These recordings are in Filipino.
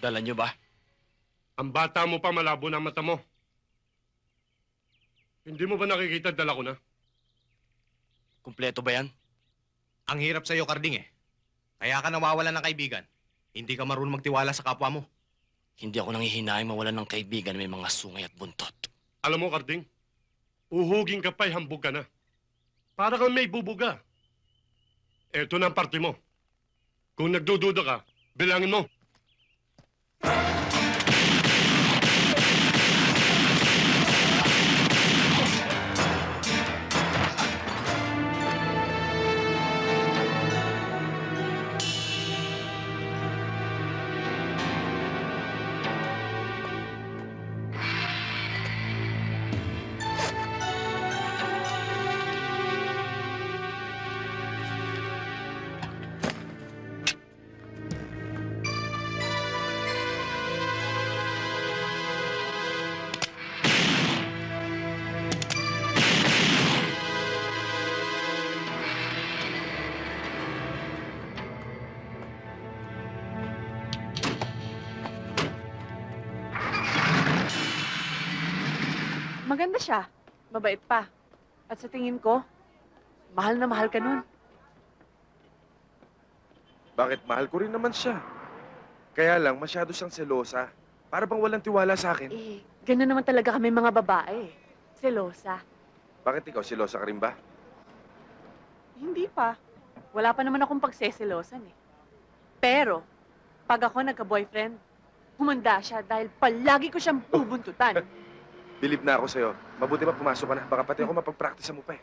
Dala niyo ba? Ang bata mo pa, malabo na mata mo. Hindi mo ba nakikita dala ko na? Kumpleto ba yan? Ang hirap sa'yo, Karding eh. Kaya ka nawawalan ng kaibigan. Hindi ka marunong magtiwala sa kapwa mo. Hindi ako nanghihinayang mawalan ng kaibigan may mga sungay at buntot. Alam mo, Karding, uhugin ka pa'y hambog ka na. Para kang may bubuga. Eto na ang parte mo. Kung nagdududa ka, bilangin mo. Maganda siya. Mabait pa. At sa tingin ko, mahal na mahal ka nun. Bakit? Mahal ko rin naman siya. Kaya lang, masyado siyang selosa. Para bang walang tiwala sa akin. Eh, gano'n naman talaga kami mga babae. Selosa. Bakit ikaw, selosa ka rin ba? Hindi pa. Wala pa naman akong pagseselosan eh. Pero, pag ako nagka-boyfriend, humanda siya dahil palagi ko siyang bubuntutan. Believe na ako sa'yo. Mabuti pa pumasok ka na. Baka pati ako mapag-practice mo pa eh.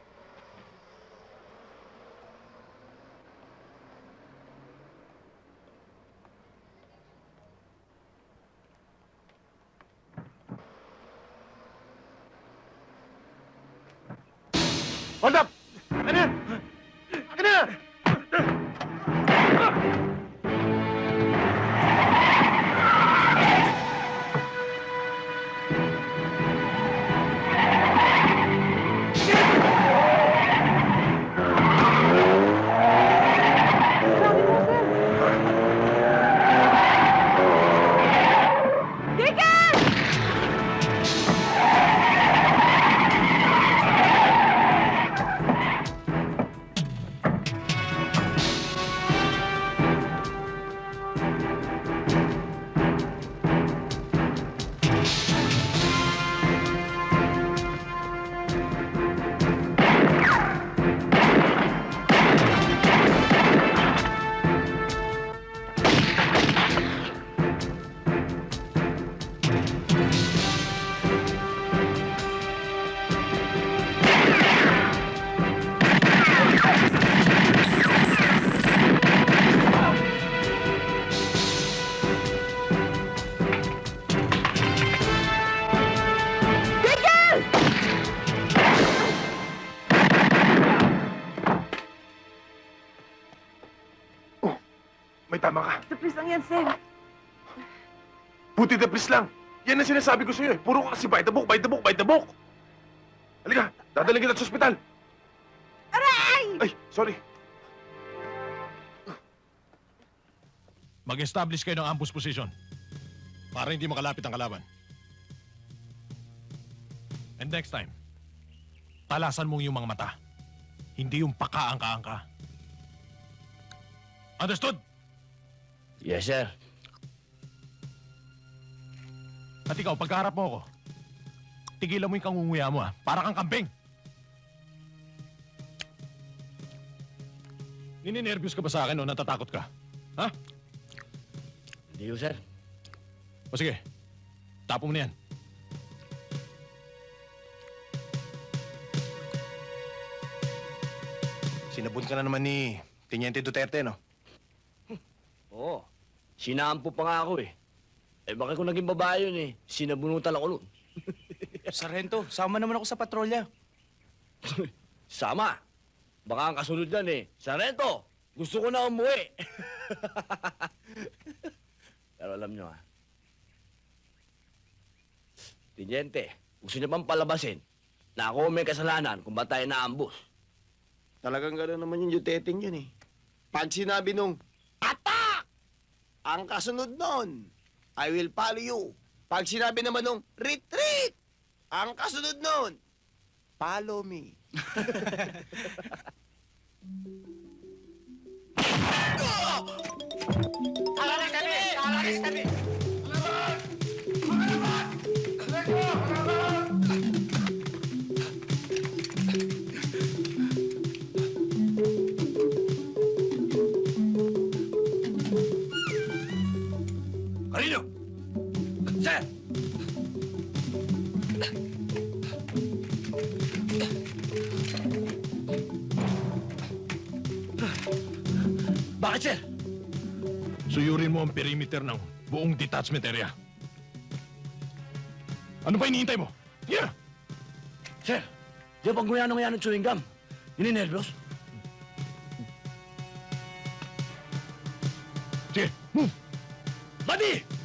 Hold up! Akin na! Akin na! May tama ka. Please lang yan, Sen. Buti na please lang. Yan ang sinasabi ko sa'yo eh. Puro ka kasi by the book, by the book, by the book. Halika, dadaling kita sa ospital. Aray! Ay, sorry. Mag-establish kayo ng ambush position para hindi makalapit ang kalaban. And next time, talasan mong yung mga mata. Hindi yung pakaangka-angka. Understood? Yes, sir. At ikaw, pagkaharap mo ako, tigilan mo yung kangunguya mo, ha? Para kang kambing. Nininervyos ka ba sa akin o natatakot ka? Ha? Hindi, sir. O sige, tapo mo na yan. Sinabot ka na naman ni Teniente Duterte, no? Oo. Sinampo pa nga ako eh. Eh bakit kung naging babae yun eh? Sinabunutan ako nun. Sargento, sama naman ako sa patrolya. Sama. Baka ang kasunod yan eh. Sarento, gusto ko na umuwi. Pero alam nyo ah. Teniente, gusto niya pang palabasin na ako may kasalanan kung ba't tayo na-ambush. Talagang gano'n naman yung Duteteng yun eh. Pag sinabi nung, atak! Ang kasunod nun, I will follow you. Pag sinabi naman nung retreat, ang kasunod nun, follow me. Kanino? Sir! Bakit, sir? Suyurin mo ang perimeter ng buong detachment area. Ano pa iniintay mo? Yeah! Sir, di ba pag guyano nga ng chewing gum? Nininervyos? Sige, move! Buddy!